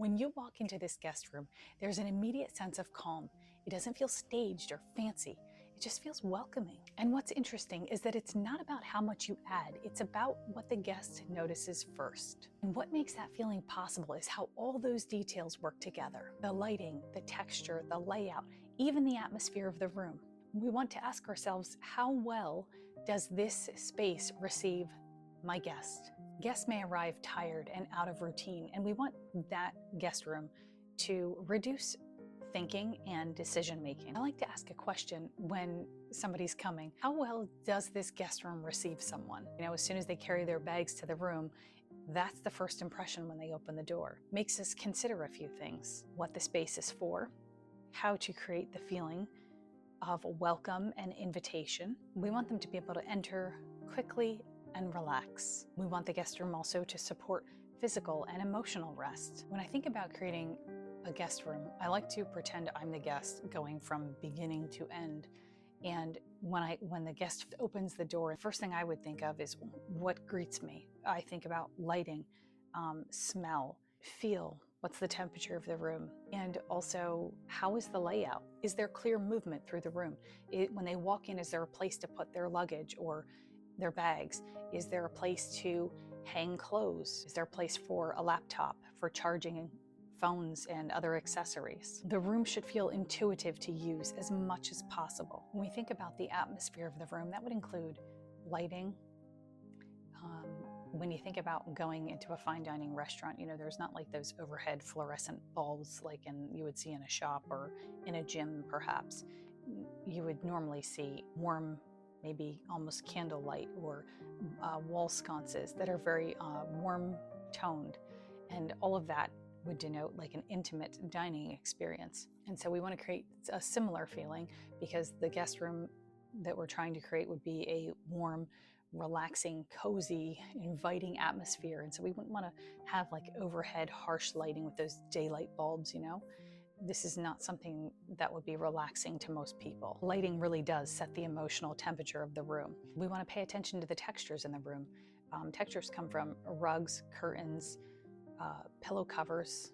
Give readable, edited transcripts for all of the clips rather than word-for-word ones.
When you walk into this guest room, there's an immediate sense of calm. It doesn't feel staged or fancy. It just feels welcoming. And what's interesting is that it's not about how much you add, it's about what the guest notices first. And what makes that feeling possible is how all those details work together. The lighting, the texture, the layout, even the atmosphere of the room. We want to ask ourselves, how well does this space receive my guest? Guests may arrive tired and out of routine, and we want that guest room to reduce thinking and decision making. I like to ask a question when somebody's coming. How well does this guest room receive someone? As soon as they carry their bags to the room, that's the first impression when they open the door. Makes us consider a few things: what the space is for, how to create the feeling of welcome and invitation. We want them to be able to enter quickly and relax. We want the guest room also to support physical and emotional rest. When I think about creating a guest room, I like to pretend I'm the guest going from beginning to end. And when the guest opens the door, the first thing I would think of is what greets me. I think about lighting, smell, feel. What's the temperature of the room? And also, how is the layout? Is there clear movement through the room? When they walk in, is there a place to put their luggage or their bags? Is there a place to hang clothes? Is there a place for a laptop, for charging phones and other accessories? The room should feel intuitive to use as much as possible. When we think about the atmosphere of the room, that would include lighting. When you think about going into a fine dining restaurant, there's not like those overhead fluorescent bulbs like you would see in a shop or in a gym perhaps. You would normally see warm, maybe almost candlelight or wall sconces that are very warm toned, and all of that would denote like an intimate dining experience. And so we want to create a similar feeling, because the guest room that we're trying to create would be a warm, relaxing, cozy, inviting atmosphere. And so we wouldn't want to have like overhead harsh lighting with those daylight bulbs. This is not something that would be relaxing to most people. Lighting really does set the emotional temperature of the room. We want to pay attention to the textures in the room. Textures come from rugs, curtains, pillow covers,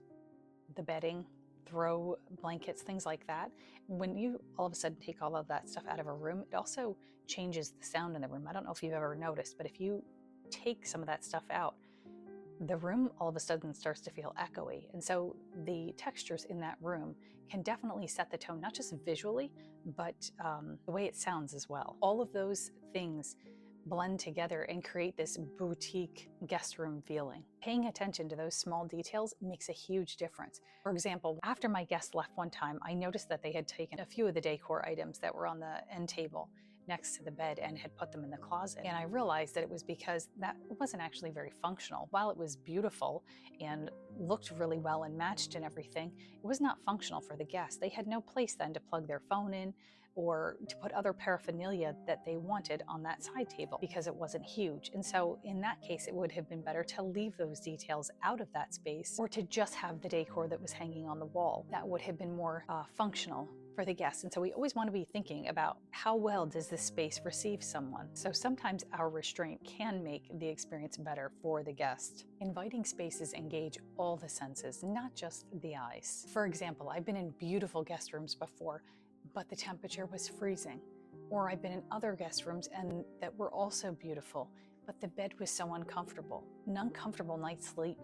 the bedding, throw blankets, things like that. When you all of a sudden take all of that stuff out of a room, it also changes the sound in the room. I don't know if you've ever noticed, but if you take some of that stuff out, the room all of a sudden starts to feel echoey. And so the textures in that room can definitely set the tone, not just visually, but the way it sounds as well. All of those things blend together and create this boutique guest room feeling. Paying attention to those small details makes a huge difference. For example, after my guest left one time, I noticed that they had taken a few of the decor items that were on the end table next to the bed and had put them in the closet. And I realized that it was because that wasn't actually very functional. While it was beautiful and looked really well and matched and everything, it was not functional for the guests. They had no place then to plug their phone in or to put other paraphernalia that they wanted on that side table, because it wasn't huge. And so in that case, it would have been better to leave those details out of that space, or to just have the decor that was hanging on the wall. That would have been more functional for the guests. And so we always want to be thinking about how well does this space receive someone. So sometimes our restraint can make the experience better for the guest. Inviting spaces engage all the senses, not just the eyes. For example, I've been in beautiful guest rooms before, but the temperature was freezing. Or I've been in other guest rooms and that were also beautiful, but the bed was so uncomfortable. An uncomfortable night's sleep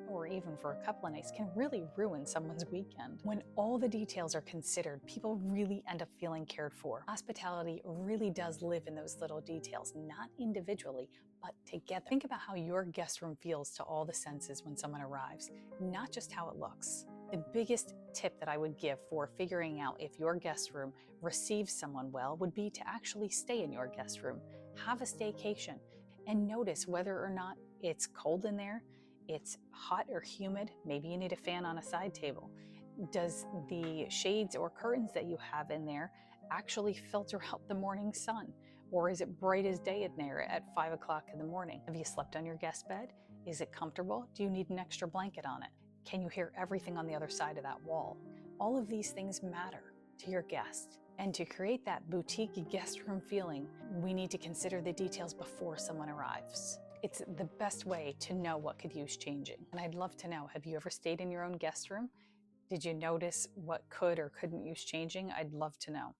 or even for a couple of nights, can really ruin someone's weekend. When all the details are considered, people really end up feeling cared for. Hospitality really does live in those little details, not individually, but together. Think about how your guest room feels to all the senses when someone arrives, not just how it looks. The biggest tip that I would give for figuring out if your guest room receives someone well would be to actually stay in your guest room. Have a staycation and notice whether or not it's cold in there, it's hot or humid. Maybe you need a fan on a side table. Does the shades or curtains that you have in there actually filter out the morning sun? Or is it bright as day in there at 5 o'clock in the morning? Have you slept on your guest bed? Is it comfortable? Do you need an extra blanket on it? Can you hear everything on the other side of that wall? All of these things matter to your guest. And to create that boutique guest room feeling, we need to consider the details before someone arrives. It's the best way to know what could use changing. And I'd love to know, have you ever stayed in your own guest room? Did you notice what could or couldn't use changing? I'd love to know.